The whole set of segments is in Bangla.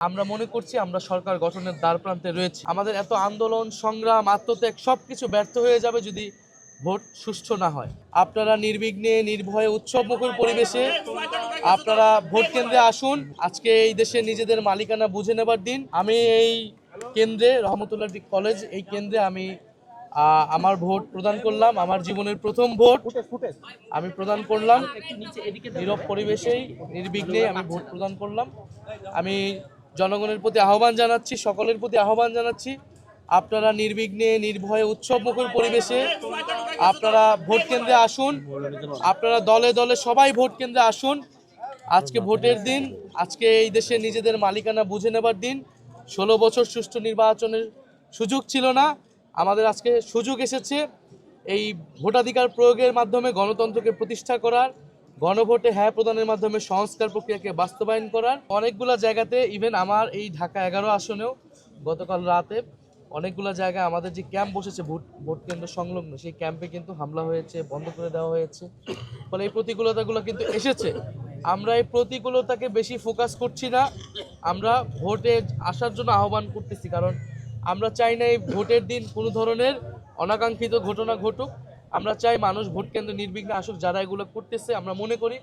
আমরা মনে করছি আমরা সরকার গঠনের দ্বারপ্রান্তে রয়েছি। আমাদের এত আন্দোলন সংগ্রাম আত্মত্যাগ সবকিছু ব্যর্থ হয়ে যাবে যদি ভোট সুষ্ঠু না হয়। আপনারা নির্বিঘ্নে নির্ভয়ে উৎসবমুখর পরিবেশে আপনারা ভোট কেন্দ্রে আসুন। আজকে এই দেশে নিজেদের মালিকানা বুঝে নেবার দিন। আমি এই কেন্দ্রে রহমতুল্লাহ কলেজ এই কেন্দ্রে আমি আমার ভোট প্রদান করলাম। আমার জীবনের প্রথম ভোট আমি প্রদান করলাম। নীরব পরিবেশেই নির্বিঘ্নে আমি ভোট প্রদান করলাম। আমি জনগণের প্রতি আহ্বান জানাচ্ছি, সকলের প্রতি আহ্বান জানাচ্ছি, আপনারা নির্বিঘ্নে নির্ভয়ে উৎসবমুখর পরিবেশে আপনারা ভোট কেন্দ্রে আসুন। আপনারা দলে দলে সবাই ভোট কেন্দ্রে আসুন। আজকে ভোটের দিন, আজকে এই দেশে নিজেদের মালিকানা বুঝে নেবার দিন। 16 বছর সুষ্ঠু নির্বাচনের সুযোগ ছিল না, আমাদের আজকে সুযোগ এসেছে এই ভোটাধিকার প্রয়োগের মাধ্যমে গণতন্ত্রকে প্রতিষ্ঠা করার, গণভোটে হ্যাঁ প্রদানের মাধ্যমে সংস্কার প্রক্রিয়াকে বাস্তবায়ন করার। অনেকগুলো জায়গাতে ইভেন আমার এই ঢাকা 11 আসনেও গতকাল রাতে অনেকগুলো জায়গায় আমাদের যে ক্যাম্প বসেছে ভোট কেন্দ্র সংলগ্ন, সেই ক্যাম্পে কিন্তু হামলা হয়েছে, বন্ধ করে দেওয়া হয়েছে। ফলে এই প্রতিকূলতাগুলো কিন্তু এসেছে। আমরা এই প্রতিকূলতাকে বেশি ফোকাস করছি না, আমরা ভোটে আসার জন্য আহ্বান করতেছি। কারণ আমরা চাই না এই ভোটের দিন কোনো ধরনের অনাকাঙ্ক্ষিত ঘটনা ঘটুক। আমরা চাই মানুষ ভোট কেন্দ্রে নির্বিঘ্নে আসুক। যারা এগুলো করতেছে, আমরা মনে করি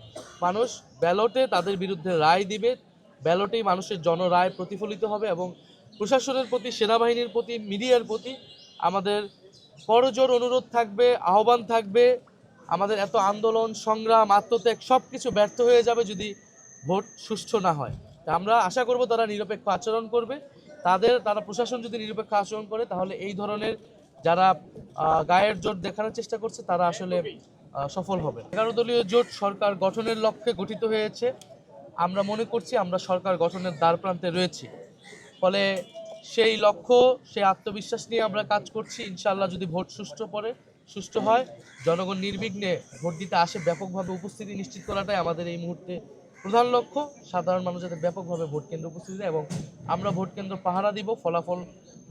মানুষ ব্যালটে তাদের বিরুদ্ধে রায় দিবে, ব্যালটেই মানুষের জনরায় প্রতিফলিত হবে। এবং প্রশাসনের প্রতি, সেনাবাহিনীর প্রতি, মিডিয়ার প্রতি আমাদের করজোর অনুরোধ থাকবে, আহ্বান থাকবে। আমাদের এত আন্দোলন সংগ্রাম আত্মত্যাগ সব কিছু ব্যর্থ হয়ে যাবে যদি ভোট সুষ্ঠু না হয়। তা আমরা আশা করব তারা নিরপেক্ষ আচরণ করবে। তারা প্রশাসন যদি নিরপেক্ষ আচরণ করে, তাহলে এই ধরনের যারা গায়ের জোট দেখানোর চেষ্টা করছে তারা আসলে সফল হবে। 11 দলীয় জোট সরকার গঠনের লক্ষ্যে গঠিত হয়েছে। আমরা মনে করছি আমরা সরকার গঠনের দ্বারপ্রান্তে রয়েছি। ফলে সেই লক্ষ্য, সেই আত্মবিশ্বাস নিয়ে আমরা কাজ করছি। ইনশাআল্লাহ যদি ভোট সুষ্ঠু হয়, জনগণ নির্বিঘ্নে ভোট দিতে আসে, ব্যাপকভাবে উপস্থিতি নিশ্চিত করাটাই আমাদের এই মুহূর্তে প্রধান লক্ষ্য। সাধারণ মানুষ যাতে ব্যাপকভাবে ভোট কেন্দ্রে উপস্থিতি দেয় এবং আমরা ভোট কেন্দ্র পাহারা দিব। ফলাফল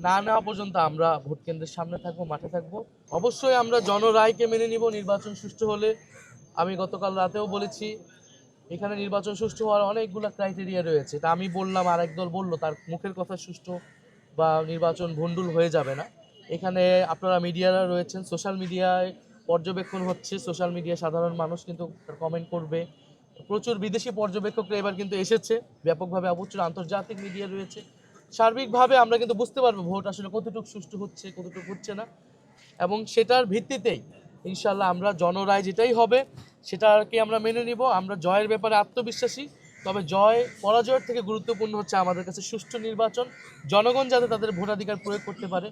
না নেওয়া পর্যন্ত আমরা ভোট কেন্দ্রের সামনে থাকবো, মাঠে থাকবো। অবশ্যই আমরা জনরায়কে মেনে নিব। নির্বাচন সুষ্ঠু হলে, আমি গতকাল রাতেও বলেছি, এখানে নির্বাচন সুষ্ঠু হওয়ার অনেকগুলো ক্রাইটেরিয়া রয়েছে। তা আমি বললাম, আর একদল বলল, তার মুখের কথা সুষ্ঠু বা নির্বাচন ভণ্ডুল হয়ে যাবে না। এখানে আপনারা মিডিয়ারা রয়েছেন, সোশ্যাল মিডিয়ায় পর্যবেক্ষণ হচ্ছে, সোশ্যাল মিডিয়ায় সাধারণ মানুষ কিন্তু কমেন্ট করবে। প্রচুর বিদেশি পর্যবেক্ষকরা এবার কিন্তু এসেছে ব্যাপকভাবে, প্রচুর আন্তর্জাতিক মিডিয়া রয়েছে। সার্বিকভাবে আমরা কিন্তু বুঝতে পারবো ভোট আসলে কতটুকু সুষ্ঠু হচ্ছে, কতটুকু হচ্ছে না। এবং সেটার ভিত্তিতেই ইনশাল্লাহ আমরা জনরায় যেটাই হবে সেটাকে আমরা মেনে নিব। আমরা জয়ের ব্যাপারে আত্মবিশ্বাসী, তবে জয় পরাজয়ের থেকে গুরুত্বপূর্ণ হচ্ছে আমাদের কাছে সুষ্ঠু নির্বাচন, জনগণ যাতে তাদের ভোটাধিকার প্রয়োগ করতে পারে।